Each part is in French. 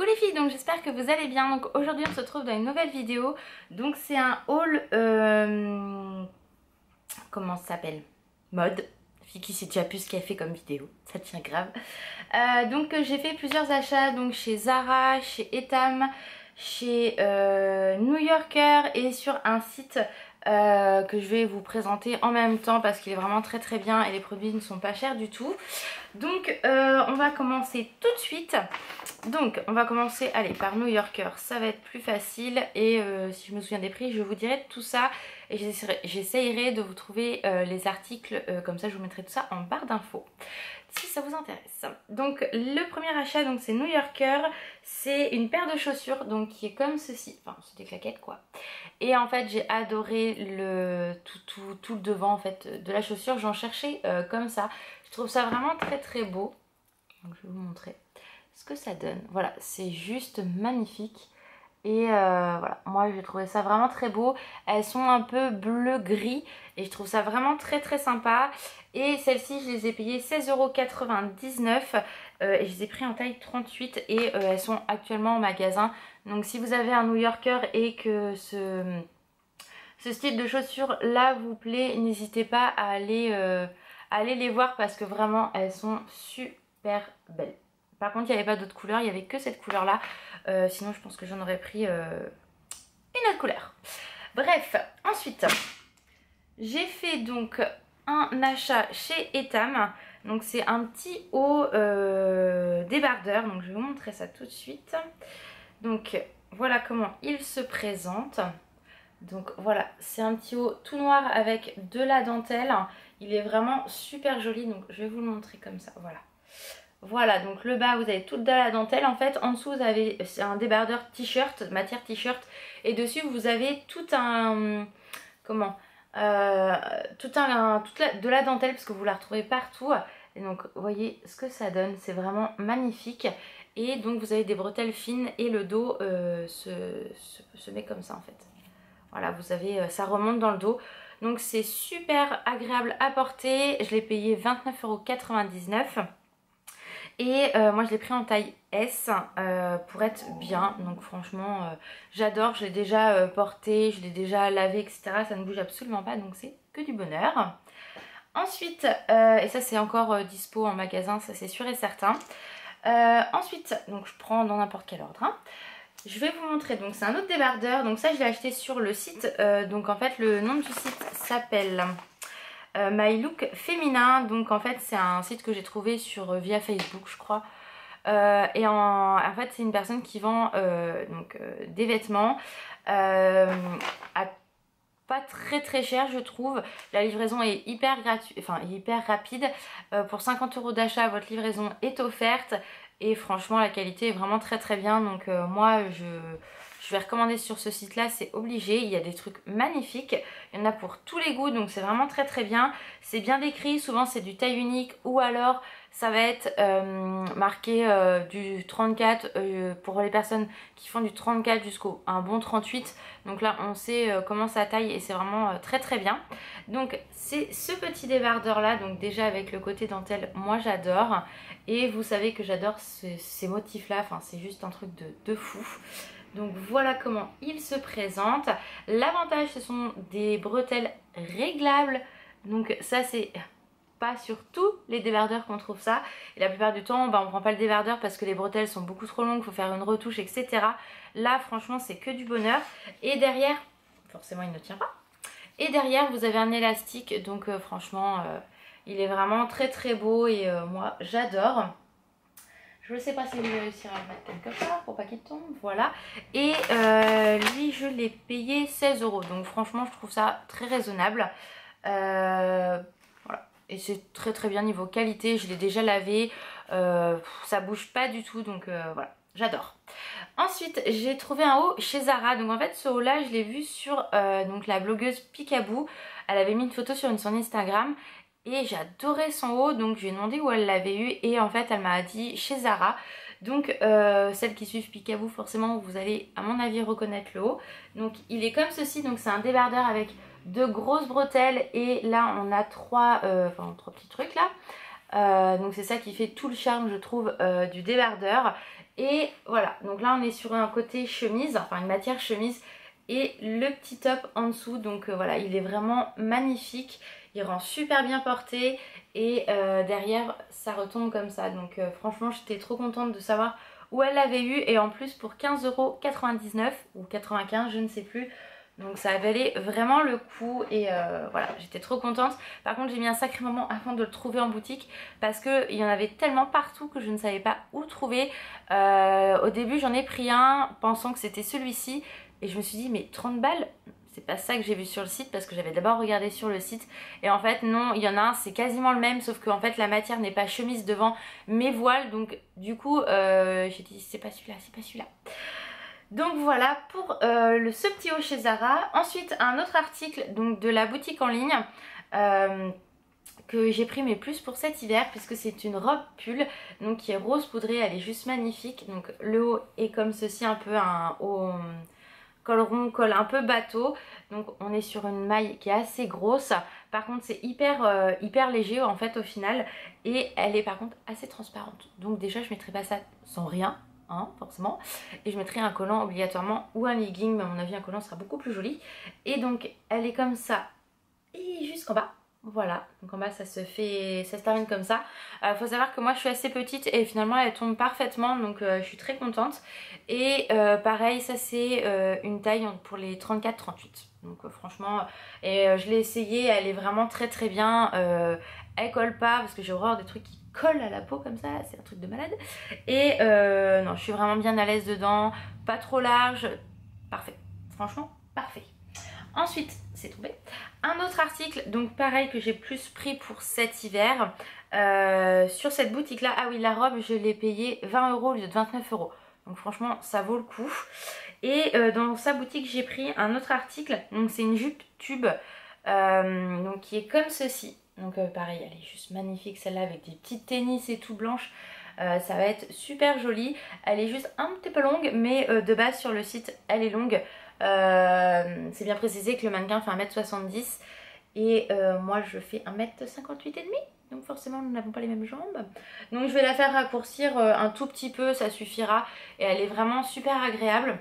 Coucou les filles, donc j'espère que vous allez bien. Donc aujourd'hui on se retrouve dans une nouvelle vidéo. Donc c'est un haul, comment ça s'appelle, mode. Fille qui sait déjà plus ce qu'elle fait comme vidéo, ça tient grave. Donc j'ai fait plusieurs achats donc chez Zara, chez Etam, chez New Yorker et sur un site que je vais vous présenter en même temps parce qu'il est vraiment très très bien et les produits ne sont pas chers du tout. Donc on va commencer tout de suite. Donc on va commencer allez, par New Yorker, ça va être plus facile et si je me souviens des prix je vous dirai tout ça et j'essayerai de vous trouver les articles, comme ça je vous mettrai tout ça en barre d'infos si ça vous intéresse. Donc le premier achat donc c'est New Yorker, c'est une paire de chaussures donc qui est comme ceci, enfin c'est des claquettes quoi. Et en fait j'ai adoré tout le devant en fait de la chaussure, j'en cherchais comme ça. Je trouve ça vraiment très très beau. Donc je vais vous montrer ce que ça donne. Voilà, c'est juste magnifique. Et voilà, moi j'ai trouvé ça vraiment très beau. Elles sont un peu bleu-gris et je trouve ça vraiment très très sympa. Et celles-ci je les ai payées 16,99 € et je les ai pris en taille 38 et elles sont actuellement en magasin. Donc si vous avez un New Yorker et que ce style de chaussures là vous plaît, n'hésitez pas à aller les voir parce que vraiment elles sont super belles. Par contre il n'y avait pas d'autres couleurs, il n'y avait que cette couleur là. Sinon je pense que j'en aurais pris une autre couleur. Bref, ensuite j'ai fait donc un achat chez Etam. Donc c'est un petit haut débardeur. Donc je vais vous montrer ça tout de suite. Donc voilà comment il se présente. Donc voilà, c'est un petit haut tout noir avec de la dentelle. Il est vraiment super joli. Donc je vais vous le montrer comme ça, voilà. Voilà, donc le bas vous avez toute de la dentelle. En fait en dessous vous avez un débardeur t-shirt, matière t-shirt. Et dessus vous avez tout un, comment, de la dentelle parce que vous la retrouvez partout. Et donc vous voyez ce que ça donne, c'est vraiment magnifique. Et donc vous avez des bretelles fines et le dos se met comme ça en fait. Voilà, vous avez, ça remonte dans le dos. Donc c'est super agréable à porter. Je l'ai payé 29,99 €. Et moi je l'ai pris en taille S pour être bien. Donc franchement j'adore, je l'ai déjà porté, je l'ai déjà lavé etc. Ça ne bouge absolument pas donc c'est que du bonheur. Ensuite, et ça c'est encore dispo en magasin, ça c'est sûr et certain. Ensuite, donc je prends dans n'importe quel ordre. Hein. Je vais vous montrer, donc c'est un autre débardeur. Donc ça je l'ai acheté sur le site. Donc en fait le nom du site s'appelle... My Look Féminin, donc en fait c'est un site que j'ai trouvé via Facebook je crois. Et en fait c'est une personne qui vend des vêtements à pas très cher je trouve. La livraison est hyper rapide. Pour 50 € d'achat votre livraison est offerte et franchement la qualité est vraiment très bien. Donc moi je vais recommander sur ce site là, c'est obligé, il y a des trucs magnifiques, il y en a pour tous les goûts donc c'est vraiment très bien, c'est bien décrit, souvent c'est du taille unique ou alors ça va être marqué du 34 pour les personnes qui font du 34 jusqu'au un bon 38, donc là on sait comment ça taille et c'est vraiment très bien. Donc c'est ce petit débardeur là, donc déjà avec le côté dentelle moi j'adore et vous savez que j'adore ces motifs là, enfin c'est juste un truc de fou. Donc voilà comment il se présente. L'avantage ce sont des bretelles réglables. Donc ça c'est pas sur tous les débardeurs qu'on trouve ça. Et la plupart du temps on prend pas le débardeur parce que les bretelles sont beaucoup trop longues, il faut faire une retouche etc. Là franchement c'est que du bonheur. Et derrière, forcément il ne tient pas. Et derrière vous avez un élastique. Donc franchement il est vraiment très beau et moi j'adore. Je ne sais pas si je vais réussir à le mettre quelque part pour pas qu'il tombe, voilà. Et lui je l'ai payé 16 €, donc franchement je trouve ça très raisonnable. Voilà. Et c'est très bien niveau qualité, je l'ai déjà lavé, ça bouge pas du tout, donc voilà, j'adore. Ensuite j'ai trouvé un haut chez Zara, donc en fait ce haut là je l'ai vu sur donc la blogueuse Picaboo, elle avait mis une photo sur son Instagram. Et j'ai adoré son haut, donc je lui ai demandé où elle l'avait eu et en fait elle m'a dit chez Zara. Donc celles qui suivent Picaboo forcément vous allez à mon avis reconnaître le haut. Donc il est comme ceci, donc c'est un débardeur avec de grosses bretelles et là on a trois petits trucs là. Donc c'est ça qui fait tout le charme je trouve du débardeur. Et voilà, donc là on est sur un côté chemise, enfin une matière chemise et le petit top en dessous. Donc voilà, il est vraiment magnifique, il rend super bien porté et derrière ça retombe comme ça. Donc franchement j'étais trop contente de savoir où elle l'avait eu, et en plus pour 15,99 € ou 95 je ne sais plus. Donc ça valait vraiment le coup et voilà, j'étais trop contente. Par contre j'ai mis un sacré moment avant de le trouver en boutique parce qu'il y en avait tellement partout que je ne savais pas où trouver. Au début j'en ai pris un pensant que c'était celui-ci et je me suis dit mais 30 balles, c'est pas ça que j'ai vu sur le site, parce que j'avais d'abord regardé sur le site et en fait non, il y en a un, c'est quasiment le même, sauf que en fait la matière n'est pas chemise devant mais voile, donc du coup j'ai dit c'est pas celui-là, c'est pas celui-là. Donc voilà pour ce petit haut chez Zara. Ensuite un autre article donc de la boutique en ligne que j'ai pris mais plus pour cet hiver, puisque c'est une robe pull donc qui est rose poudrée, elle est juste magnifique. Donc le haut est comme ceci, un peu un haut col rond, col un peu bateau. Donc on est sur une maille qui est assez grosse. Par contre c'est hyper léger en fait au final. Et elle est par contre assez transparente. Donc déjà je mettrai pas ça sans rien. Hein, forcément, et je mettrai un collant obligatoirement ou un legging, mais à mon avis un collant sera beaucoup plus joli. Et donc elle est comme ça et jusqu'en bas, voilà, donc en bas ça se termine comme ça. Faut savoir que moi je suis assez petite et finalement elle tombe parfaitement, donc je suis très contente. Et pareil, ça c'est une taille pour les 34-38, donc franchement, et je l'ai essayé, elle est vraiment très bien. Elle colle pas, parce que j'ai horreur des trucs qui collent à la peau comme ça, c'est un truc de malade. Et non, je suis vraiment bien à l'aise dedans, pas trop large, parfait, franchement parfait. Ensuite, c'est tombé. Un autre article, donc pareil, que j'ai plus pris pour cet hiver, sur cette boutique là. Ah oui, la robe je l'ai payée 20 € au lieu de 29 €, donc franchement ça vaut le coup. Et dans sa boutique j'ai pris un autre article, donc c'est une jupe tube donc qui est comme ceci. Donc pareil, elle est juste magnifique celle-là, avec des petites tennis et tout blanches. Ça va être super joli. Elle est juste un petit peu longue, mais de base sur le site elle est longue. C'est bien précisé que le mannequin fait 1m70 et moi je fais 1m58 et demi, donc forcément nous n'avons pas les mêmes jambes. Donc je vais la faire raccourcir un tout petit peu, ça suffira, et elle est vraiment super agréable.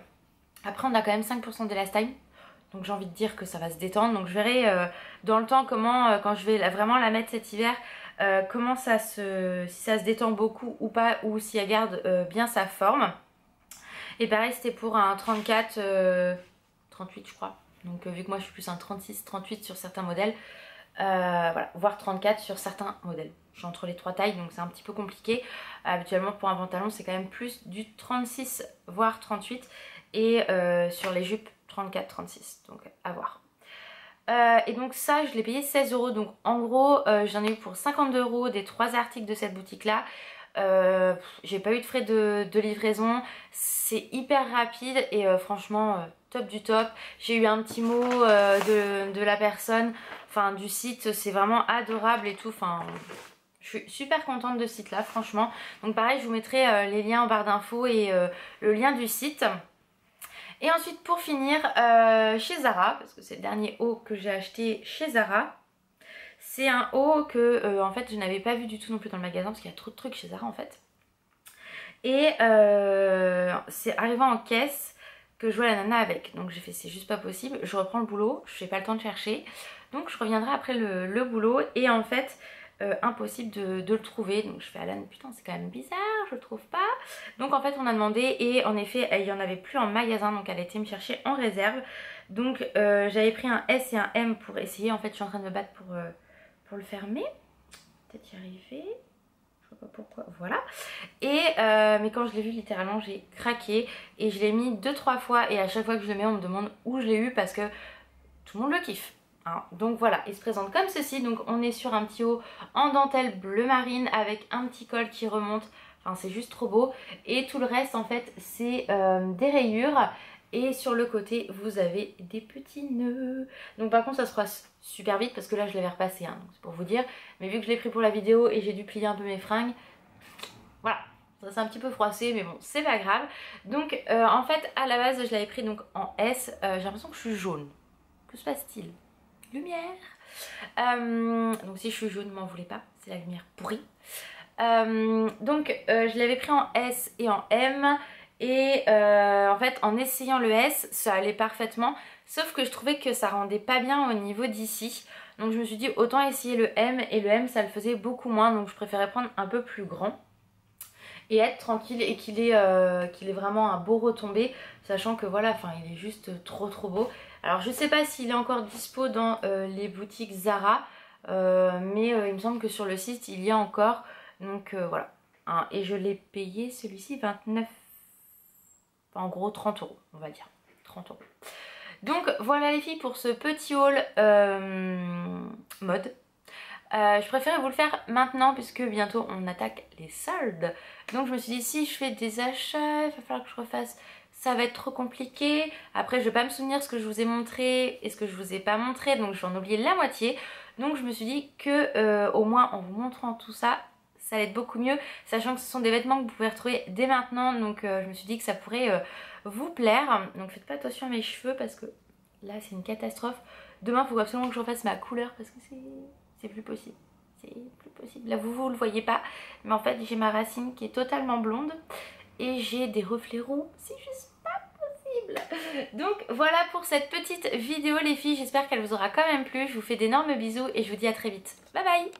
Après on a quand même 5% d'élastane, donc j'ai envie de dire que ça va se détendre. Donc je verrai dans le temps comment, quand je vais vraiment la mettre cet hiver, comment si ça se détend beaucoup ou pas, ou si elle garde bien sa forme. Et pareil c'était pour un 34, 38 je crois. Donc vu que moi je suis plus un 36, 38 sur certains modèles, voilà, voire 34 sur certains modèles. Je suis entre les trois tailles, donc c'est un petit peu compliqué. Habituellement pour un pantalon c'est quand même plus du 36 voire 38, et sur les jupes 34, 36, donc à voir. Et donc ça je l'ai payé 16 €, donc en gros j'en ai eu pour 52 € des 3 articles de cette boutique là. J'ai pas eu de frais de livraison, c'est hyper rapide et franchement top du top. J'ai eu un petit mot de la personne, enfin du site, c'est vraiment adorable et tout, enfin je suis super contente de ce site là franchement. Donc pareil je vous mettrai les liens en barre d'infos et le lien du site. Et ensuite pour finir chez Zara, parce que c'est le dernier haut que j'ai acheté chez Zara. C'est un haut que en fait je n'avais pas vu du tout non plus dans le magasin, parce qu'il y a trop de trucs chez Zara en fait. Et c'est arrivé en caisse que je vois la nana avec. Donc j'ai fait c'est juste pas possible, je reprends le boulot, je n'ai pas le temps de chercher. Donc je reviendrai après le boulot et en fait impossible de le trouver. Donc je fais Alan, putain c'est quand même bizarre, je le trouve pas. Donc en fait on a demandé et en effet il n'y en avait plus en magasin, donc elle a été me chercher en réserve. Donc j'avais pris un S et un M pour essayer. En fait je suis en train de me battre pour le fermer, peut-être y arriver, je vois pas pourquoi, voilà. Et mais quand je l'ai vu littéralement j'ai craqué et je l'ai mis 2-3 fois, et à chaque fois que je le mets on me demande où je l'ai eu parce que tout le monde le kiffe hein. Donc voilà, il se présente comme ceci. Donc on est sur un petit haut en dentelle bleu marine avec un petit col qui remonte, enfin c'est juste trop beau. Et tout le reste en fait c'est des rayures. Et sur le côté vous avez des petits nœuds. Donc par contre ça se passe super vite parce que là je l'avais repassé hein, c'est pour vous dire. Mais vu que je l'ai pris pour la vidéo et j'ai dû plier un peu mes fringues, voilà, ça s'est un petit peu froissé mais bon c'est pas grave. Donc en fait à la base je l'avais pris donc en S. J'ai l'impression que je suis jaune. Que se passe-t-il? Lumière. Donc si je suis jaune, ne m'en voulez pas, c'est la lumière pourrie. Donc je l'avais pris en S et en M. Et en fait en essayant le S ça allait parfaitement, sauf que je trouvais que ça rendait pas bien au niveau d'ici. Donc je me suis dit autant essayer le M, et le M ça le faisait beaucoup moins, donc je préférais prendre un peu plus grand et être tranquille, et qu'il ait vraiment un beau retombé, sachant que voilà, enfin il est juste trop beau. Alors je sais pas s'il est encore dispo dans les boutiques Zara, mais il me semble que sur le site il y a encore, donc voilà. Hein, et je l'ai payé celui-ci 29, en gros 30 euros on va dire, 30 euros. Donc voilà les filles pour ce petit haul mode. Je préférais vous le faire maintenant puisque bientôt on attaque les soldes. Donc je me suis dit si je fais des achats, il va falloir que je refasse, ça va être trop compliqué. Après je vais pas me souvenir ce que je vous ai montré et ce que je vous ai pas montré, donc je vais en oublier la moitié. Donc je me suis dit que au moins en vous montrant tout ça, ça allait être beaucoup mieux, sachant que ce sont des vêtements que vous pouvez retrouver dès maintenant. Donc je me suis dit que ça pourrait vous plaire. Donc faites pas attention à mes cheveux parce que là c'est une catastrophe. Demain il faut absolument que je refasse ma couleur parce que c'est plus possible. C'est plus possible. Là vous le voyez pas, mais en fait j'ai ma racine qui est totalement blonde et j'ai des reflets roux. C'est juste pas possible. Donc voilà pour cette petite vidéo les filles, j'espère qu'elle vous aura quand même plu. Je vous fais d'énormes bisous et je vous dis à très vite. Bye bye.